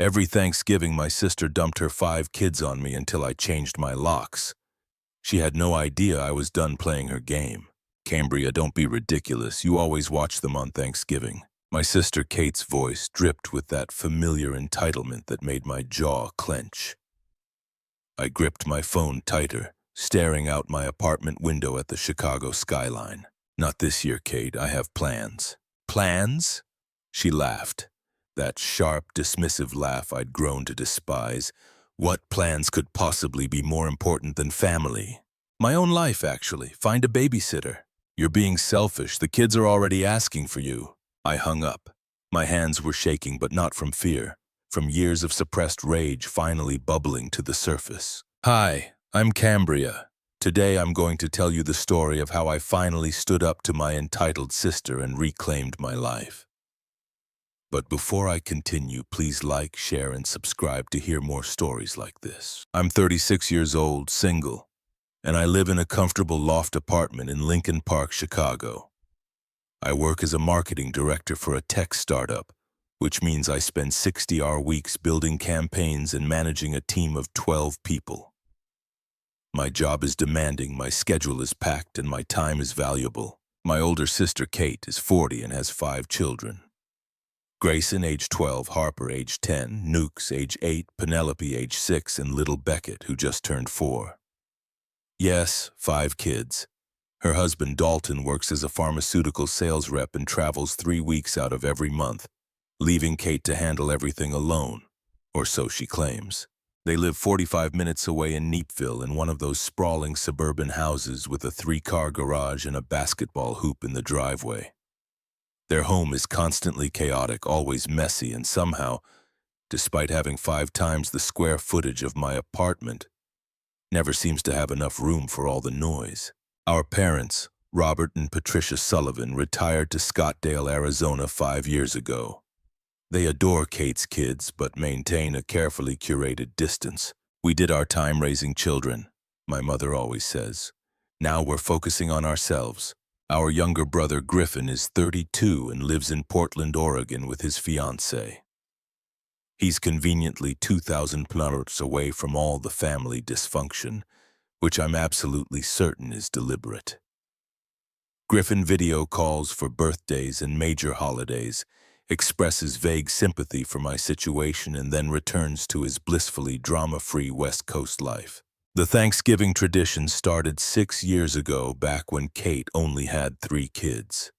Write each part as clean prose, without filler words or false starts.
Every Thanksgiving, my sister dumped her 5 kids on me until I changed my locks. She had no idea I was done playing her game. Cambria, don't be ridiculous. You always watch them on Thanksgiving. My sister Kate's voice dripped with that familiar entitlement that made my jaw clench. I gripped my phone tighter, staring out my apartment window at the Chicago skyline. Not this year, Kate. I have plans. Plans? She laughed. That sharp, dismissive laugh I'd grown to despise. What plans could possibly be more important than family? My own life, actually. Find a babysitter. You're being selfish. The kids are already asking for you. I hung up. My hands were shaking, but not from fear. From years of suppressed rage finally bubbling to the surface. Hi, I'm Cambria. Today I'm going to tell you the story of how I finally stood up to my entitled sister and reclaimed my life. But before I continue, please like, share, and subscribe to hear more stories like this. I'm 36 years old, single, and I live in a comfortable loft apartment in Lincoln Park, Chicago. I work as a marketing director for a tech startup, which means I spend 60-hour weeks building campaigns and managing a team of 12 people. My job is demanding, my schedule is packed, and my time is valuable. My older sister, Kate, is 40 and has 5 children. Grayson, age 12, Harper, age 10, Nukes, age 8, Penelope, age 6, and little Beckett, who just turned 4. Yes, 5 kids. Her husband, Dalton, works as a pharmaceutical sales rep and travels 3 weeks out of every month, leaving Kate to handle everything alone, or so she claims. They live 45 minutes away in Neepville in one of those sprawling suburban houses with a 3-car garage and a basketball hoop in the driveway. Their home is constantly chaotic, always messy, and somehow, despite having 5 times the square footage of my apartment, never seems to have enough room for all the noise. Our parents, Robert and Patricia Sullivan, retired to Scottsdale, Arizona 5 years ago. They adore Kate's kids, but maintain a carefully curated distance. We did our time raising children, my mother always says. Now we're focusing on ourselves. Our younger brother Griffin is 32 and lives in Portland, Oregon with his fiancée. He's conveniently 2,000 kilometers away from all the family dysfunction, which I'm absolutely certain is deliberate. Griffin video calls for birthdays and major holidays, expresses vague sympathy for my situation, and then returns to his blissfully drama-free West Coast life. The Thanksgiving tradition started 6 years ago, back when Kate only had 3 kids.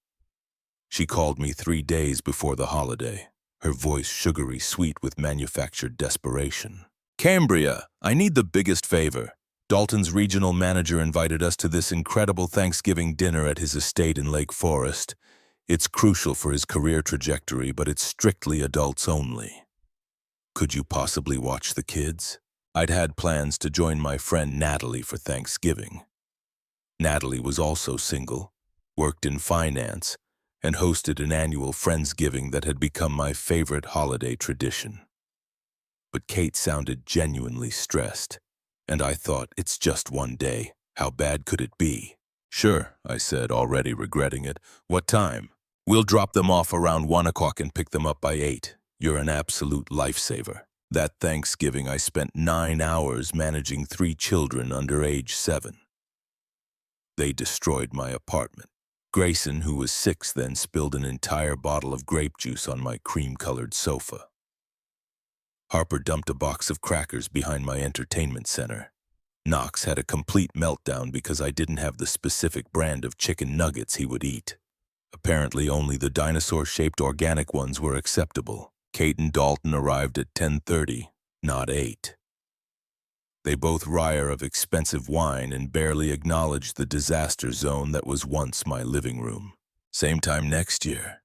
She called me 3 days before the holiday, her voice sugary sweet with manufactured desperation. Cambria, I need the biggest favor. Dalton's regional manager invited us to this incredible Thanksgiving dinner at his estate in Lake Forest. It's crucial for his career trajectory, but it's strictly adults only. Could you possibly watch the kids? I'd had plans to join my friend Natalie for Thanksgiving. Natalie was also single, worked in finance, and hosted an annual Friendsgiving that had become my favorite holiday tradition. But Kate sounded genuinely stressed, and I thought, it's just one day. How bad could it be? Sure, I said, already regretting it. What time? We'll drop them off around 1 o'clock and pick them up by 8. You're an absolute lifesaver. That Thanksgiving, I spent 9 hours managing 3 children under age 7. They destroyed my apartment. Grayson, who was 6 then, spilled an entire bottle of grape juice on my cream-colored sofa. Harper dumped a box of crackers behind my entertainment center. Knox had a complete meltdown because I didn't have the specific brand of chicken nuggets he would eat. Apparently, only the dinosaur-shaped organic ones were acceptable. Kate and Dalton arrived at 10:30, not 8. They both wire of expensive wine and barely acknowledged the disaster zone that was once my living room. Same time next year,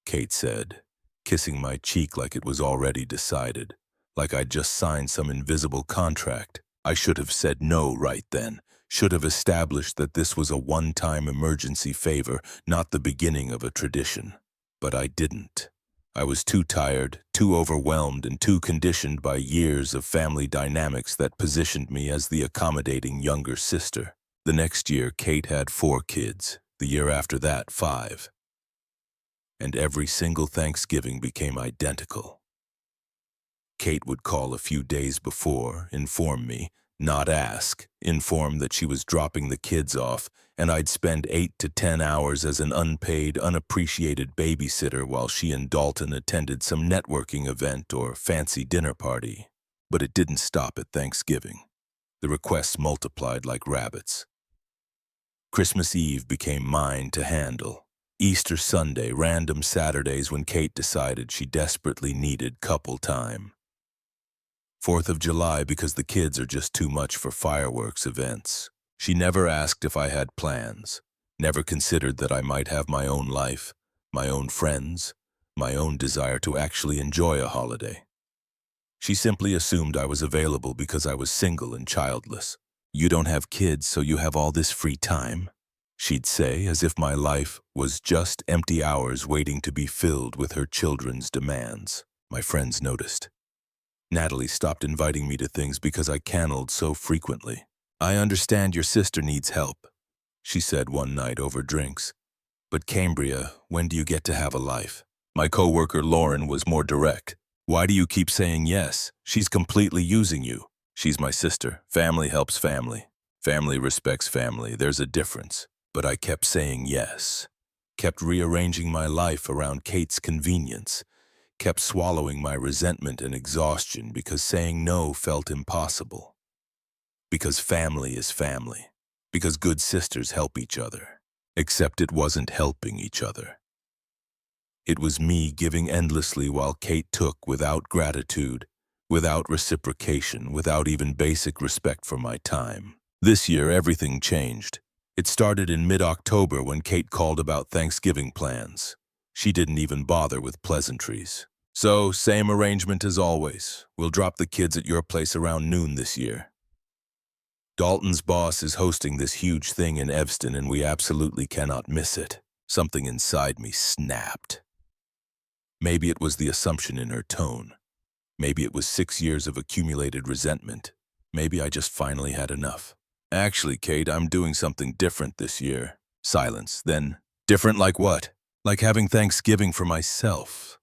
Kate said, kissing my cheek like it was already decided, like I'd just signed some invisible contract. I should have said no right then, should have established that this was a one-time emergency favor, not the beginning of a tradition. But I didn't. I was too tired, too overwhelmed, and too conditioned by years of family dynamics that positioned me as the accommodating younger sister. The next year, Kate had 4 kids. The year after that, 5. And every single Thanksgiving became identical. Kate would call a few days before, inform me, not ask, inform that she was dropping the kids off, and I'd spend 8 to 10 hours as an unpaid, unappreciated babysitter while she and Dalton attended some networking event or fancy dinner party. But it didn't stop at Thanksgiving. The requests multiplied like rabbits. Christmas Eve became mine to handle. Easter Sunday, random Saturdays when Kate decided she desperately needed couple time. 4th of July because the kids are just too much for fireworks events. She never asked if I had plans, never considered that I might have my own life, my own friends, my own desire to actually enjoy a holiday. She simply assumed I was available because I was single and childless. "You don't have kids, so you have all this free time," she'd say, as if my life was just empty hours waiting to be filled with her children's demands. My friends noticed. Natalie stopped inviting me to things because I canned so frequently. "I understand your sister needs help," she said one night over drinks. "But Cambria, when do you get to have a life?" My coworker Lauren was more direct. "Why do you keep saying yes? She's completely using you. She's my sister. Family helps family. Family respects family. There's a difference." But I kept saying yes, kept rearranging my life around Kate's convenience, kept swallowing my resentment and exhaustion because saying no felt impossible. Because family is family. Because good sisters help each other. Except it wasn't helping each other. It was me giving endlessly while Kate took without gratitude, without reciprocation, without even basic respect for my time. This year, everything changed. It started in mid-October when Kate called about Thanksgiving plans. She didn't even bother with pleasantries. "So, same arrangement as always. We'll drop the kids at your place around noon this year. Dalton's boss is hosting this huge thing in Evanston and we absolutely cannot miss it." Something inside me snapped. Maybe it was the assumption in her tone. Maybe it was 6 years of accumulated resentment. Maybe I just finally had enough. "Actually, Kate, I'm doing something different this year." Silence. Then, "Different like what?" "Like having Thanksgiving for myself.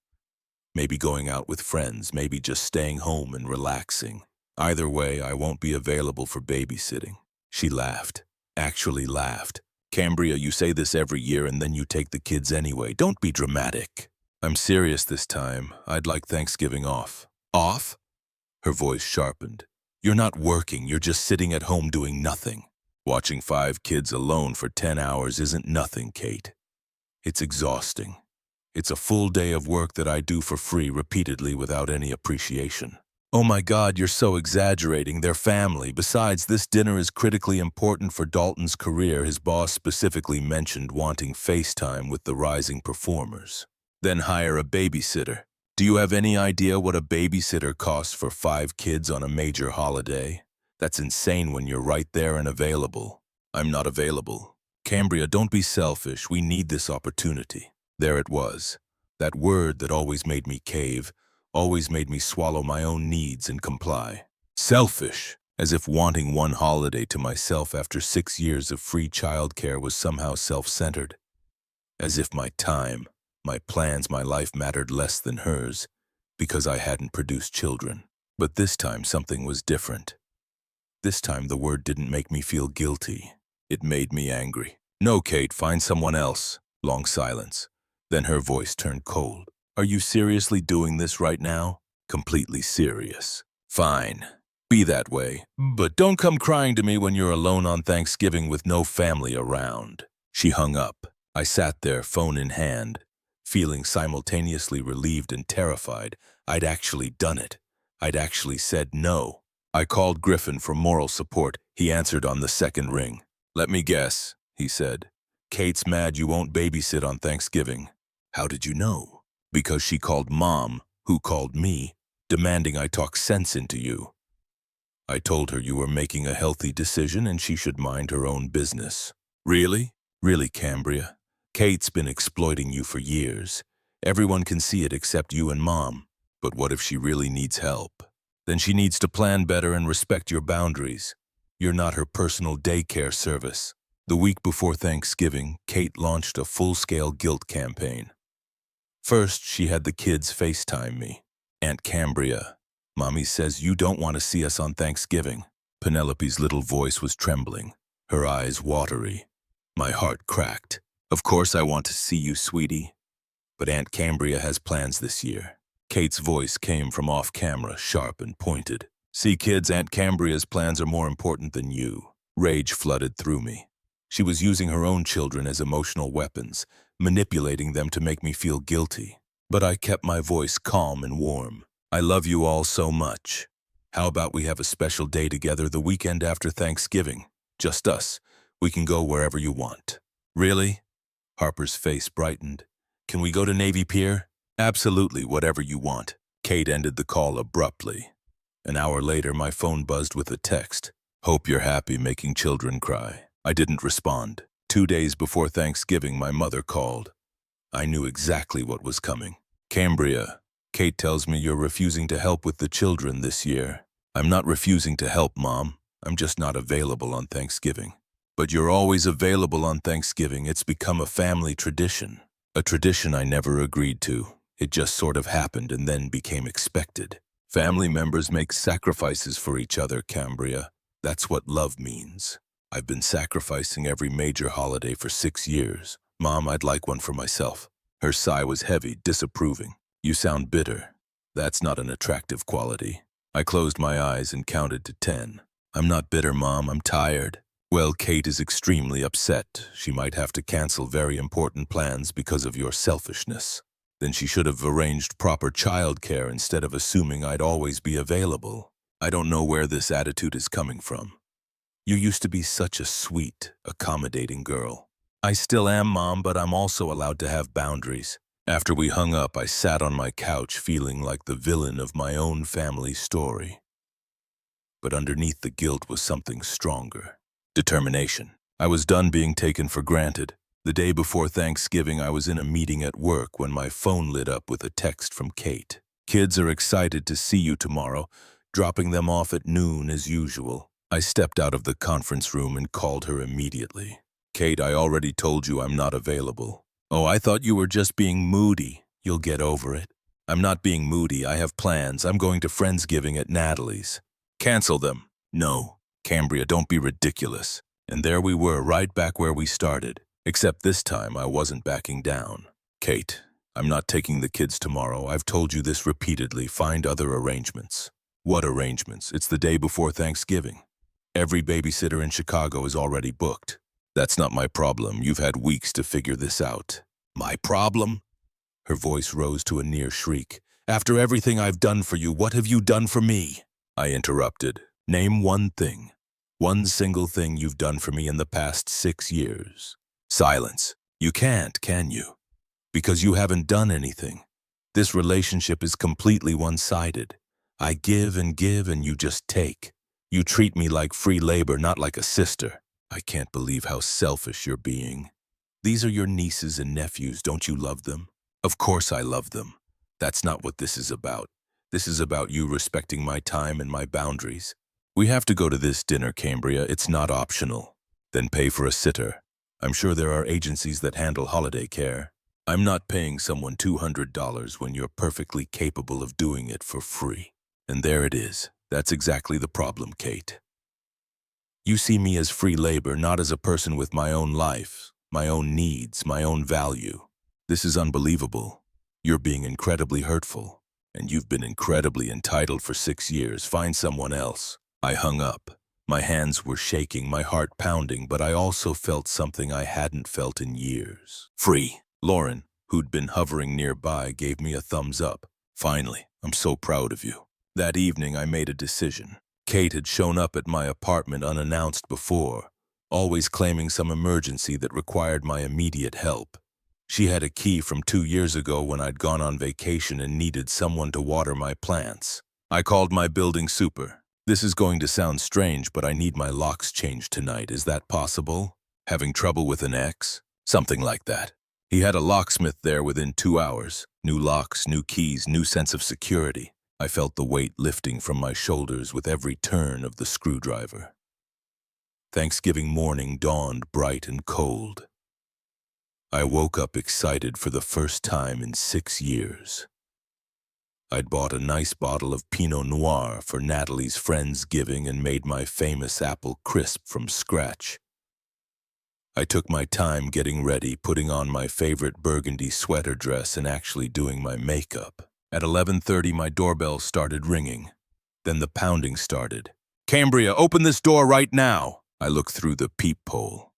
Maybe going out with friends, maybe just staying home and relaxing. Either way, I won't be available for babysitting." She laughed. Actually laughed. "Cambria, you say this every year and then you take the kids anyway. Don't be dramatic." "I'm serious this time. I'd like Thanksgiving off." "Off?" Her voice sharpened. "You're not working, you're just sitting at home doing nothing. Watching 5 kids alone for 10 hours isn't nothing, Kate. It's exhausting. It's a full day of work that I do for free repeatedly without any appreciation." "Oh my God, you're so exaggerating. They're family. Besides, this dinner is critically important for Dalton's career." His boss specifically mentioned wanting FaceTime with the rising performers. "Then hire a babysitter. Do you have any idea what a babysitter costs for 5 kids on a major holiday? That's insane when you're right there and available." "I'm not available." "Cambria, don't be selfish. We need this opportunity." There it was. That word that always made me cave, always made me swallow my own needs and comply. Selfish. As if wanting one holiday to myself after 6 years of free childcare was somehow self-centered. As if my time, my plans, my life mattered less than hers because I hadn't produced children. But this time something was different. This time the word didn't make me feel guilty. It made me angry. "No, Kate, find someone else." Long silence. Then her voice turned cold. "Are you seriously doing this right now?" "Completely serious." "Fine. Be that way. But don't come crying to me when you're alone on Thanksgiving with no family around." She hung up. I sat there, phone in hand, feeling simultaneously relieved and terrified. I'd actually done it. I'd actually said no. I called Griffin for moral support. He answered on the second ring. "Let me guess," he said. "Kate's mad you won't babysit on Thanksgiving." "How did you know?" "Because she called Mom, who called me, demanding I talk sense into you. I told her you were making a healthy decision and she should mind her own business." "Really?" "Really, Cambria. Kate's been exploiting you for years. Everyone can see it except you and Mom. But what if she really needs help? Then she needs to plan better and respect your boundaries. You're not her personal daycare service." The week before Thanksgiving, Kate launched a full-scale guilt campaign. First, she had the kids FaceTime me. "Aunt Cambria, Mommy says you don't want to see us on Thanksgiving. Penelope's little voice was trembling, her eyes watery. My heart cracked. Of course I want to see you, sweetie. But Aunt Cambria has plans this year. Kate's voice came from off-camera, sharp and pointed. See, kids, Aunt Cambria's plans are more important than you. Rage flooded through me. She was using her own children as emotional weapons, manipulating them to make me feel guilty. But I kept my voice calm and warm. I love you all so much. How about we have a special day together the weekend after Thanksgiving? Just us. We can go wherever you want. Really? Harper's face brightened. Can we go to Navy Pier? Absolutely, whatever you want. Kate ended the call abruptly. An hour later, my phone buzzed with a text. Hope you're happy making children cry. I didn't respond. 2 days before Thanksgiving, my mother called. I knew exactly what was coming. Cambria, Kate tells me you're refusing to help with the children this year. I'm not refusing to help, Mom. I'm just not available on Thanksgiving. But you're always available on Thanksgiving. It's become a family tradition. A tradition I never agreed to. It just sort of happened and then became expected. Family members make sacrifices for each other, Cambria. That's what love means. I've been sacrificing every major holiday for 6 years. Mom, I'd like one for myself. Her sigh was heavy, disapproving. You sound bitter. That's not an attractive quality. I closed my eyes and counted to 10. I'm not bitter, Mom. I'm tired. Well, Kate is extremely upset. She might have to cancel very important plans because of your selfishness. Then she should have arranged proper childcare instead of assuming I'd always be available. I don't know where this attitude is coming from. You used to be such a sweet, accommodating girl. I still am, Mom, but I'm also allowed to have boundaries. After we hung up, I sat on my couch feeling like the villain of my own family story. But underneath the guilt was something stronger. Determination. I was done being taken for granted. The day before Thanksgiving, I was in a meeting at work when my phone lit up with a text from Kate. Kids are excited to see you tomorrow, dropping them off at noon as usual. I stepped out of the conference room and called her immediately. Kate, I already told you I'm not available. Oh, I thought you were just being moody. You'll get over it. I'm not being moody. I have plans. I'm going to Friendsgiving at Natalie's. Cancel them. No. Cambria, don't be ridiculous. And there we were, right back where we started. Except this time, I wasn't backing down. Kate, I'm not taking the kids tomorrow. I've told you this repeatedly. Find other arrangements. What arrangements? It's the day before Thanksgiving. Every babysitter in Chicago is already booked. That's not my problem. You've had weeks to figure this out. My problem? Her voice rose to a near shriek. After everything I've done for you, what have you done for me? I interrupted. Name one thing. One single thing you've done for me in the past 6 years. Silence. You can't, can you? Because you haven't done anything. This relationship is completely one-sided. I give and you just take. You treat me like free labor, not like a sister. I can't believe how selfish you're being. These are your nieces and nephews. Don't you love them? Of course I love them. That's not what this is about. This is about you respecting my time and my boundaries. We have to go to this dinner, Cambria. It's not optional. Then pay for a sitter. I'm sure there are agencies that handle holiday care. I'm not paying someone $200 when you're perfectly capable of doing it for free. And there it is. That's exactly the problem, Kate. You see me as free labor, not as a person with my own life, my own needs, my own value. This is unbelievable. You're being incredibly hurtful. And you've been incredibly entitled for 6 years. Find someone else. I hung up. My hands were shaking, my heart pounding, but I also felt something I hadn't felt in years. Free. Lauren, who'd been hovering nearby, gave me a thumbs up. Finally, I'm so proud of you. That evening, I made a decision. Kate had shown up at my apartment unannounced before, always claiming some emergency that required my immediate help. She had a key from 2 years ago when I'd gone on vacation and needed someone to water my plants. I called my building super. This is going to sound strange, but I need my locks changed tonight. Is that possible? Having trouble with an ex? Something like that. He had a locksmith there within 2 hours. New locks, new keys, new sense of security. I felt the weight lifting from my shoulders with every turn of the screwdriver. Thanksgiving morning dawned bright and cold. I woke up excited for the first time in 6 years. I'd bought a nice bottle of Pinot Noir for Natalie's Friendsgiving and made my famous apple crisp from scratch. I took my time getting ready, putting on my favorite burgundy sweater dress and actually doing my makeup. At 11:30, my doorbell started ringing. Then the pounding started. "Cambria, open this door right now!" I looked through the peephole.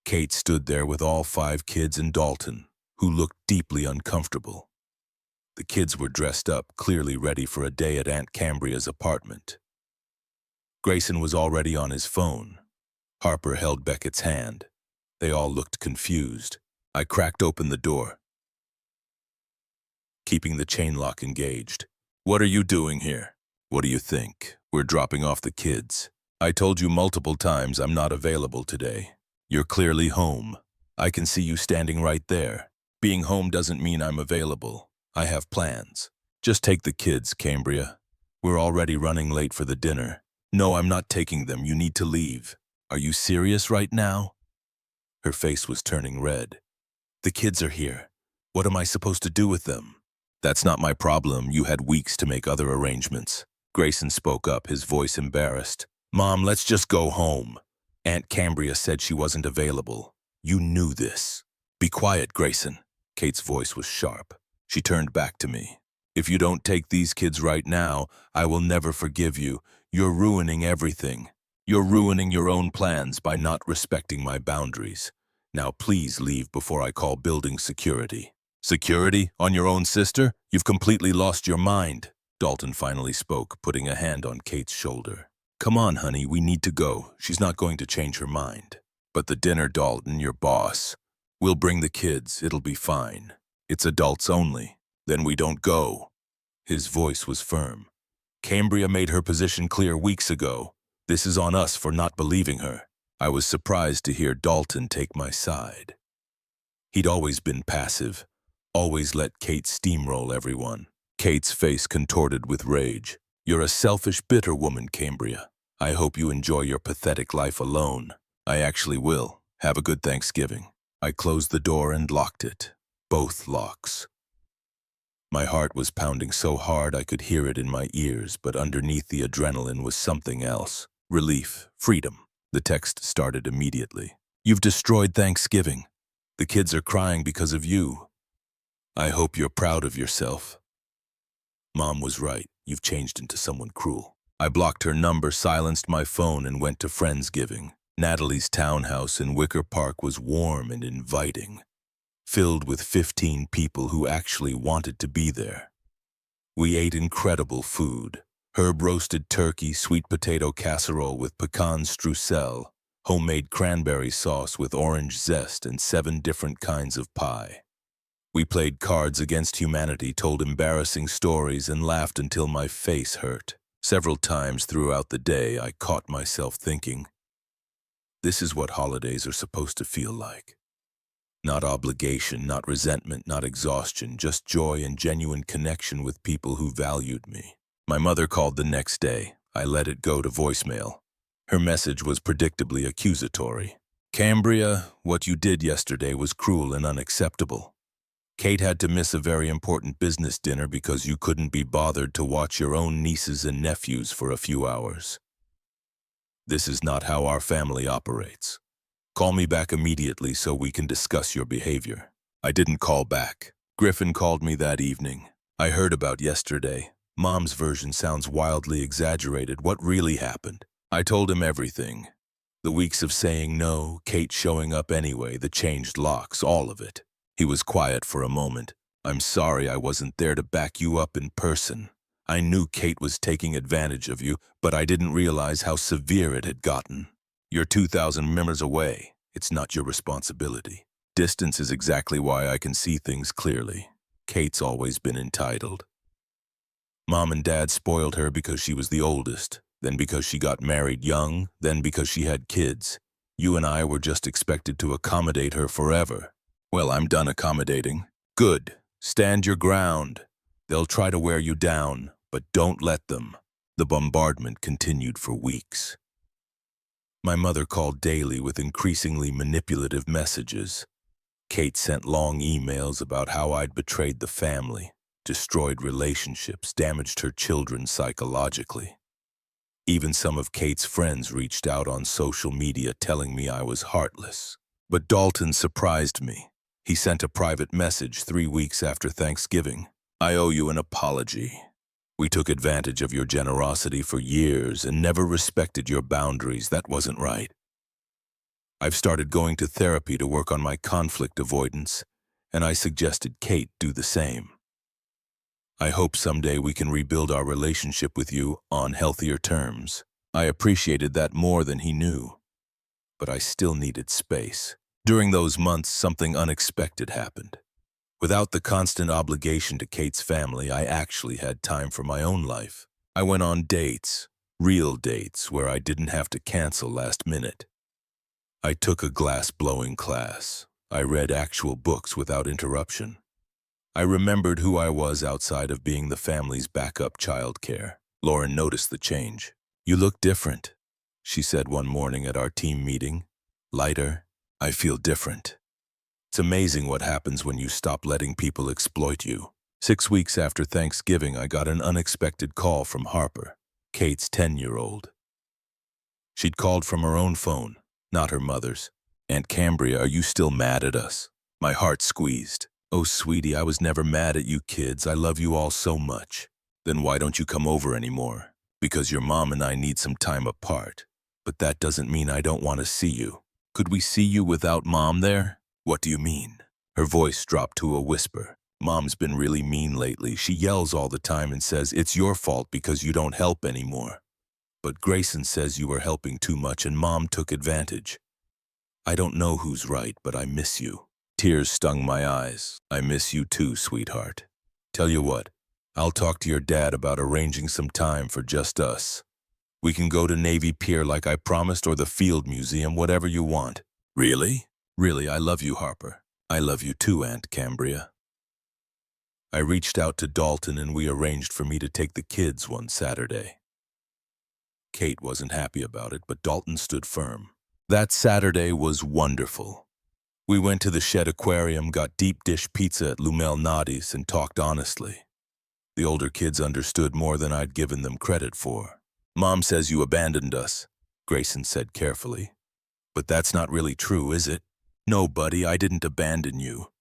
Kate stood there with all 5 kids and Dalton, who looked deeply uncomfortable. The kids were dressed up, clearly ready for a day at Aunt Cambria's apartment. Grayson was already on his phone. Harper held Beckett's hand. They all looked confused. I cracked open the door, keeping the chain lock engaged. "What are you doing here?" "What do you think? We're dropping off the kids. I told you multiple times I'm not available today. You're clearly home. I can see you standing right there. Being home doesn't mean I'm available. I have plans. Just take the kids, Cambria. We're already running late for the dinner." "No, I'm not taking them. You need to leave." "Are you serious right now?" Her face was turning red. "The kids are here. What am I supposed to do with them?" "That's not my problem. You had weeks to make other arrangements." Grayson spoke up, his voice embarrassed. "Mom, let's just go home. Aunt Cambria said she wasn't available. You knew this." "Be quiet, Grayson." Kate's voice was sharp. She turned back to me. "If you don't take these kids right now, I will never forgive you. You're ruining everything. You're ruining your own plans by not respecting my boundaries. Now please leave before I call building security." "Security? On your own sister? You've completely lost your mind." Dalton finally spoke, putting a hand on Kate's shoulder. "Come on, honey, we need to go. She's not going to change her mind." "But the dinner, Dalton, your boss. We'll bring the kids. It'll be fine. It's adults only." "Then we don't go." His voice was firm. "Cambria made her position clear weeks ago. This is on us for not believing her." I was surprised to hear Dalton take my side. He'd always been passive, always let Kate steamroll everyone. Kate's face contorted with rage. "You're a selfish, bitter woman, Cambria. I hope you enjoy your pathetic life alone." "I actually will. Have a good Thanksgiving." I closed the door and locked it. Both locks. My heart was pounding so hard I could hear it in my ears, but underneath the adrenaline was something else. Relief, freedom. The text started immediately. "You've destroyed Thanksgiving. The kids are crying because of you. I hope you're proud of yourself." Mom was right. You've changed into someone cruel. I blocked her number, silenced my phone, and went to Friendsgiving. Natalie's townhouse in Wicker Park was warm and inviting, filled with 15 people who actually wanted to be there. We ate incredible food. Herb-roasted turkey, sweet potato casserole with pecan streusel, homemade cranberry sauce with orange zest, and 7 different kinds of pie. We played Cards Against Humanity, told embarrassing stories, and laughed until my face hurt. Several times throughout the day, I caught myself thinking, this is what holidays are supposed to feel like. Not obligation, not resentment, not exhaustion, just joy and genuine connection with people who valued me. My mother called the next day. I let it go to voicemail. Her message was predictably accusatory. "Cambria, what you did yesterday was cruel and unacceptable. Kate had to miss a very important business dinner because you couldn't be bothered to watch your own nieces and nephews for a few hours. This is not how our family operates. Call me back immediately so we can discuss your behavior." I didn't call back. Griffin called me that evening. "I heard about yesterday. Mom's version sounds wildly exaggerated. What really happened?" I told him everything. The weeks of saying no, Kate showing up anyway, the changed locks, all of it. He was quiet for a moment. "I'm sorry I wasn't there to back you up in person. I knew Kate was taking advantage of you, but I didn't realize how severe it had gotten. You're 2,000 members away. It's not your responsibility. Distance is exactly why I can see things clearly. Kate's always been entitled. Mom and Dad spoiled her because she was the oldest, then because she got married young, then because she had kids. You and I were just expected to accommodate her forever. Well, I'm done accommodating." "Good. Stand your ground. They'll try to wear you down, but don't let them." The bombardment continued for weeks. My mother called daily with increasingly manipulative messages. Kate sent long emails about how I'd betrayed the family. destroyed relationships, damaged her children psychologically. Even some of Kate's friends reached out on social media telling me I was heartless. But Dalton surprised me. He sent a private message 3 weeks after Thanksgiving. I owe you an apology. We took advantage of your generosity for years and never respected your boundaries. That wasn't right. I've started going to therapy to work on my conflict avoidance, and I suggested Kate do the same. I hope someday we can rebuild our relationship with you on healthier terms. I appreciated that more than he knew, but I still needed space. During those months, something unexpected happened. Without the constant obligation to Kate's family, I actually had time for my own life. I went on dates, real dates, where I didn't have to cancel last minute. I took a glass-blowing class. I read actual books without interruption. I remembered who I was outside of being the family's backup childcare. Lauren noticed the change. You look different, she said one morning at our team meeting. Lighter. I feel different. It's amazing what happens when you stop letting people exploit you. 6 weeks after Thanksgiving, I got an unexpected call from Harper, Kate's 10-year-old. She'd called from her own phone, not her mother's. Aunt Cambria, are you still mad at us? My heart squeezed. Oh, sweetie, I was never mad at you kids. I love you all so much. Then why don't you come over anymore? Because your mom and I need some time apart. But that doesn't mean I don't want to see you. Could we see you without Mom there? What do you mean? Her voice dropped to a whisper. Mom's been really mean lately. She yells all the time and says it's your fault because you don't help anymore. But Grayson says you were helping too much and Mom took advantage. I don't know who's right, but I miss you. Tears stung my eyes. I miss you too, sweetheart. Tell you what, I'll talk to your dad about arranging some time for just us. We can go to Navy Pier like I promised or the Field Museum, whatever you want. Really? Really, I love you, Harper. I love you too, Aunt Cambria. I reached out to Dalton and we arranged for me to take the kids one Saturday. Kate wasn't happy about it, but Dalton stood firm. That Saturday was wonderful. We went to the Shed Aquarium, got deep dish pizza at Lumel Nadi's, and talked honestly. The older kids understood more than I'd given them credit for. Mom says you abandoned us, Grayson said carefully. But that's not really true, is it? No, buddy, I didn't abandon you.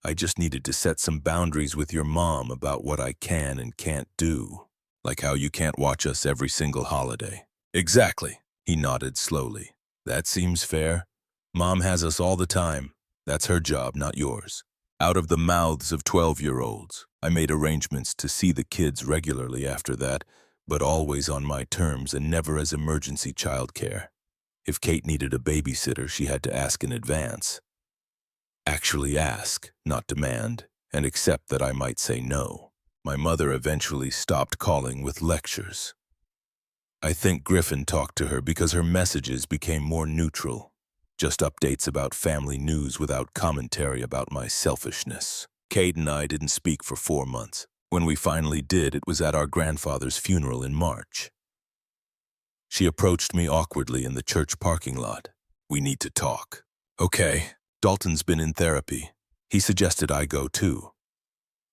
I just needed to set some boundaries with your mom about what I can and can't do. Like how you can't watch us every single holiday. Exactly, he nodded slowly. That seems fair. Mom has us all the time. That's her job, not yours. Out of the mouths of 12-year-olds, I made arrangements to see the kids regularly after that, but always on my terms and never as emergency childcare. If Kate needed a babysitter, she had to ask in advance. Actually ask, not demand, and accept that I might say no. My mother eventually stopped calling with lectures. I think Griffin talked to her because her messages became more neutral. Just updates about family news without commentary about my selfishness. Kate and I didn't speak for 4 months. When we finally did, it was at our grandfather's funeral in March. She approached me awkwardly in the church parking lot. We need to talk. Okay, Dalton's been in therapy. He suggested I go too.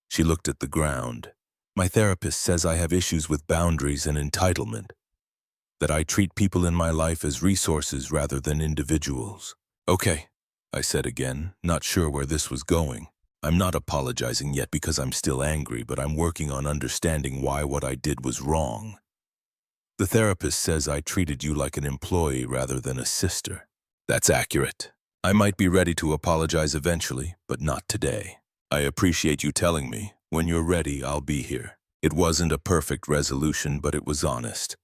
She looked at the ground. My therapist says I have issues with boundaries and entitlement. That I treat people in my life as resources rather than individuals. Okay, I said again, not sure where this was going. I'm not apologizing yet because I'm still angry, but I'm working on understanding why what I did was wrong. The therapist says I treated you like an employee rather than a sister. That's accurate. I might be ready to apologize eventually, but not today. I appreciate you telling me. When you're ready, I'll be here. It wasn't a perfect resolution, but it was honest.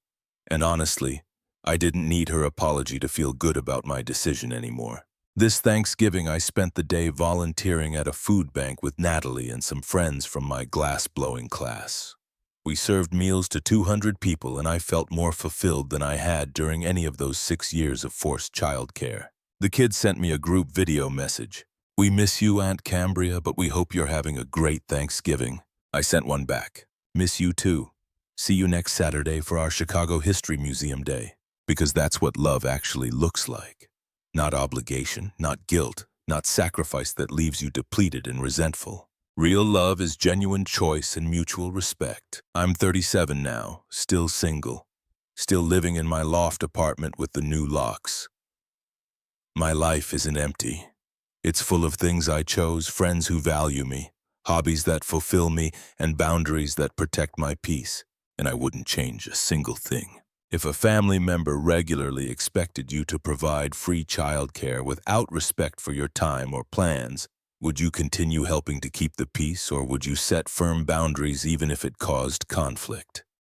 And honestly, I didn't need her apology to feel good about my decision anymore. This Thanksgiving, I spent the day volunteering at a food bank with Natalie and some friends from my glass-blowing class. We served meals to 200 people, and I felt more fulfilled than I had during any of those 6 years of forced childcare. The kids sent me a group video message. We miss you, Aunt Cambria, but we hope you're having a great Thanksgiving. I sent one back. Miss you too. See you next Saturday for our Chicago History Museum Day, because that's what love actually looks like. Not obligation, not guilt, not sacrifice that leaves you depleted and resentful. Real love is genuine choice and mutual respect. I'm 37 now, still single, still living in my loft apartment with the new locks. My life isn't empty. It's full of things I chose, friends who value me, hobbies that fulfill me, and boundaries that protect my peace. And I wouldn't change a single thing. If a family member regularly expected you to provide free childcare without respect for your time or plans, would you continue helping to keep the peace, or would you set firm boundaries even if it caused conflict?